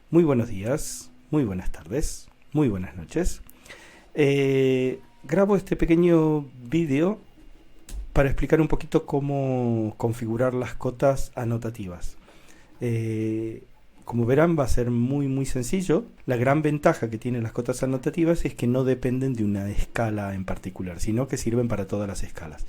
Muy buenos días, muy buenas tardes, muy buenas noches. Grabo este pequeño vídeo para explicar un poquito cómo configurar las cotas anotativas. Como verán, va a ser muy sencillo. La gran ventaja que tienen las cotas anotativas es que no dependen de una escala en particular, sino que sirven para todas las escalas.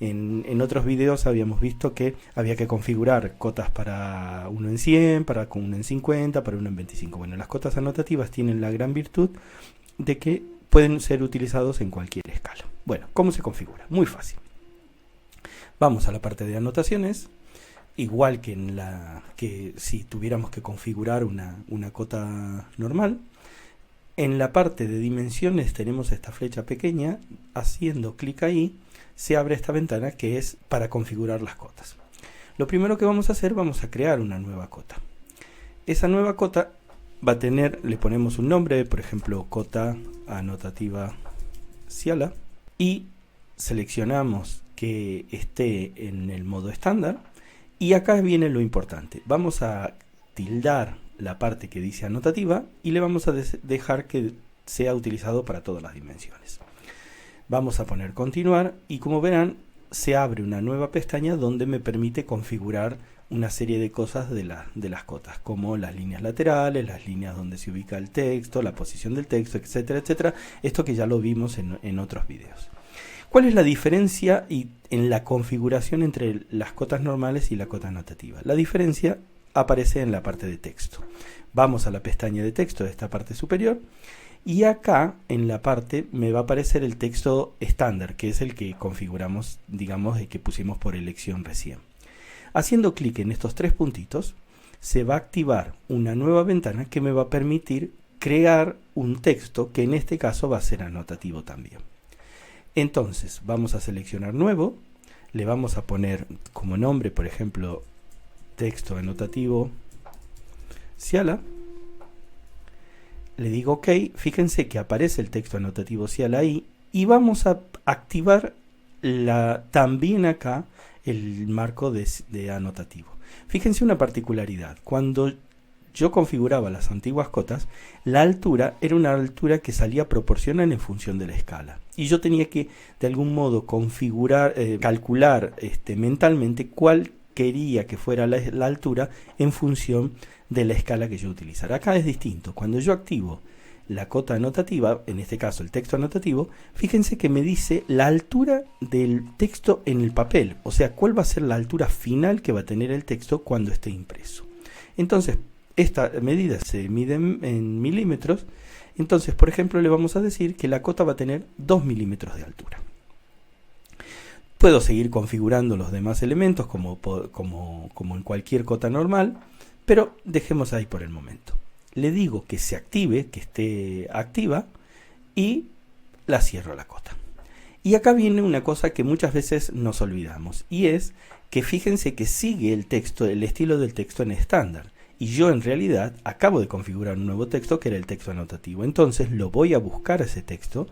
En otros videos habíamos visto que había que configurar cotas para 1 en 100, para 1 en 50, para 1 en 25. Bueno, las cotas anotativas tienen la gran virtud de que pueden ser utilizados en cualquier escala. Bueno, ¿cómo se configura? Muy fácil. Vamos a la parte de anotaciones. Igual que si tuviéramos que configurar una cota normal, en la parte de dimensiones tenemos esta flecha pequeña. Haciendo clic ahí se abre esta ventana que es para configurar las cotas. Lo primero que vamos a hacer, vamos a crear una nueva cota. Esa nueva cota va a tener, le ponemos un nombre, por ejemplo, cota anotativa Ciala, y seleccionamos que esté en el modo estándar. Y acá viene lo importante. Vamos a tildar la parte que dice anotativa y le vamos a dejar que sea utilizado para todas las dimensiones. Vamos a poner continuar y como verán se abre una nueva pestaña donde me permite configurar una serie de cosas de las cotas, como las líneas laterales, las líneas donde se ubica el texto, la posición del texto, etcétera, etcétera. Esto que ya lo vimos en otros videos. ¿Cuál es la diferencia en la configuración entre las cotas normales y la cota anotativa? La diferencia aparece en la parte de texto. Vamos a la pestaña de texto de esta parte superior y acá en la parte me va a aparecer el texto estándar, que es el que configuramos, digamos, el que pusimos por elección recién. Haciendo clic en estos tres puntitos se va a activar una nueva ventana que me va a permitir crear un texto que en este caso va a ser anotativo también. Entonces vamos a seleccionar nuevo, le vamos a poner como nombre, por ejemplo, texto anotativo Ciala. Le digo OK, fíjense que aparece el texto anotativo Ciala ahí y vamos a activar también acá el marco de anotativo. Fíjense una particularidad, cuando yo configuraba las antiguas cotas, la altura era una altura que salía proporcional en función de la escala. Y yo tenía que, de algún modo, calcular mentalmente cuál quería que fuera la altura en función de la escala que yo utilizara. Acá es distinto. Cuando yo activo la cota anotativa, en este caso el texto anotativo, fíjense que me dice la altura del texto en el papel. O sea, cuál va a ser la altura final que va a tener el texto cuando esté impreso. Entonces, esta medida se mide en milímetros, entonces por ejemplo le vamos a decir que la cota va a tener 2 milímetros de altura. Puedo seguir configurando los demás elementos como en cualquier cota normal, pero dejemos ahí por el momento. Le digo que se active, que esté activa y la cierro la cota. Y acá viene una cosa que muchas veces nos olvidamos y es que fíjense que sigue el texto, el estilo del texto en estándar. Y yo en realidad acabo de configurar un nuevo texto que era el texto anotativo. Entonces lo voy a buscar ese texto,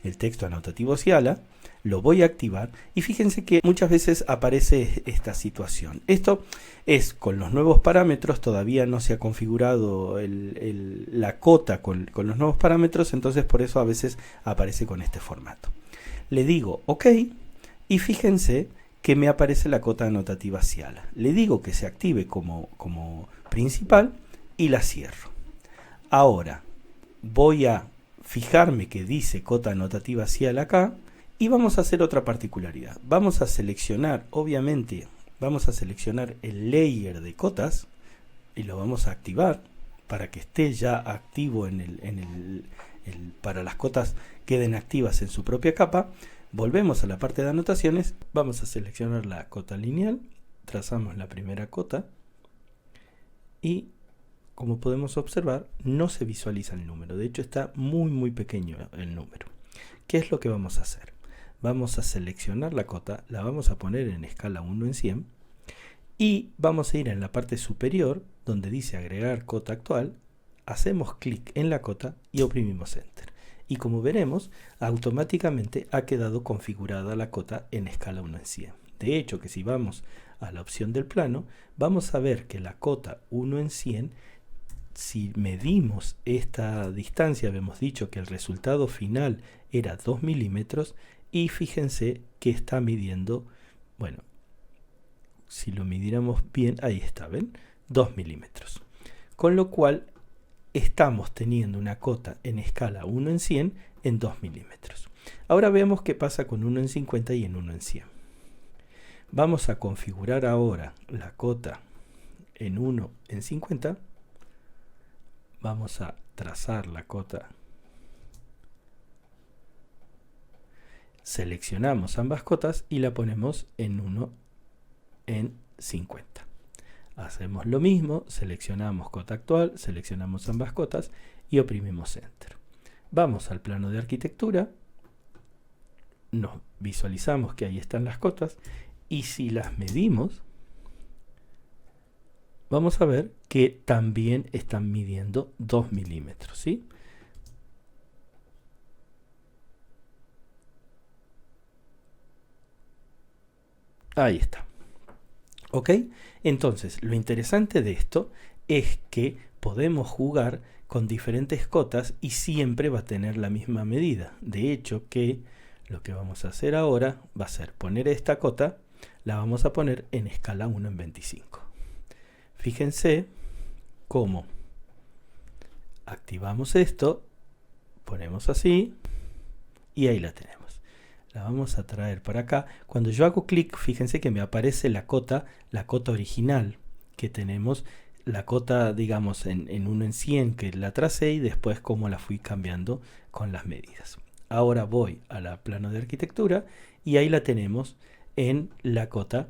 el texto anotativo Ciala, lo voy a activar y fíjense que muchas veces aparece esta situación. Esto es con los nuevos parámetros, todavía no se ha configurado la cota con los nuevos parámetros, entonces por eso a veces aparece con este formato. Le digo OK y fíjense que me aparece la cota anotativa Ciala. Le digo que se active como principal y la cierro. Ahora voy a fijarme que dice cota anotativa Ciala acá y vamos a hacer otra particularidad. Vamos a seleccionar, obviamente, vamos a seleccionar el layer de cotas y lo vamos a activar para que esté ya activo para las cotas queden activas en su propia capa. Volvemos a la parte de anotaciones, vamos a seleccionar la cota lineal, trazamos la primera cota y como podemos observar no se visualiza el número, de hecho está muy pequeño el número. ¿Qué es lo que vamos a hacer? Vamos a seleccionar la cota, la vamos a poner en escala 1 en 100 y vamos a ir en la parte superior donde dice agregar cota actual, hacemos clic en la cota y oprimimos Enter. Y como veremos, automáticamente ha quedado configurada la cota en escala 1 en 100. De hecho, que si vamos a la opción del plano, vamos a ver que la cota 1 en 100 si medimos esta distancia, habíamos dicho que el resultado final era 2 milímetros y fíjense que está midiendo, bueno, si lo midiéramos bien, ahí está, ¿ven? 2 milímetros. Con lo cual estamos teniendo una cota en escala 1 en 100 en 2 milímetros. Ahora veamos qué pasa con 1 en 50 y en 1 en 100. Vamos a configurar ahora la cota en 1 en 50. Vamos a trazar la cota. Seleccionamos ambas cotas y la ponemos en 1 en 50. Hacemos lo mismo, seleccionamos cota actual, seleccionamos ambas cotas y oprimimos Enter. Vamos al plano de arquitectura, nos visualizamos que ahí están las cotas y si las medimos, vamos a ver que también están midiendo 2 milímetros, ¿sí? Ahí está. ¿Ok? Entonces, lo interesante de esto es que podemos jugar con diferentes cotas y siempre va a tener la misma medida. De hecho, que lo que vamos a hacer ahora va a ser poner esta cota, la vamos a poner en escala 1 en 25. Fíjense cómo activamos esto, ponemos así y ahí la tenemos. La vamos a traer para acá. Cuando yo hago clic, fíjense que me aparece la cota original que tenemos, la cota, digamos, en 1 en 100 que la tracé y después cómo la fui cambiando con las medidas. Ahora voy a la plano de arquitectura y ahí la tenemos en la cota.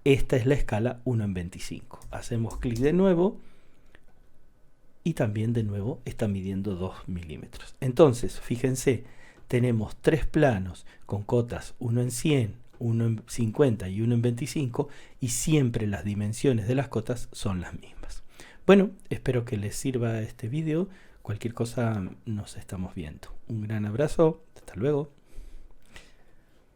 Esta es la escala 1 en 25. Hacemos clic de nuevo y también de nuevo está midiendo 2 milímetros. Entonces, fíjense, tenemos 3 planos con cotas 1 en 100, 1 en 50 y 1 en 25 y siempre las dimensiones de las cotas son las mismas. Bueno, espero que les sirva este vídeo. Cualquier cosa nos estamos viendo. Un gran abrazo. Hasta luego.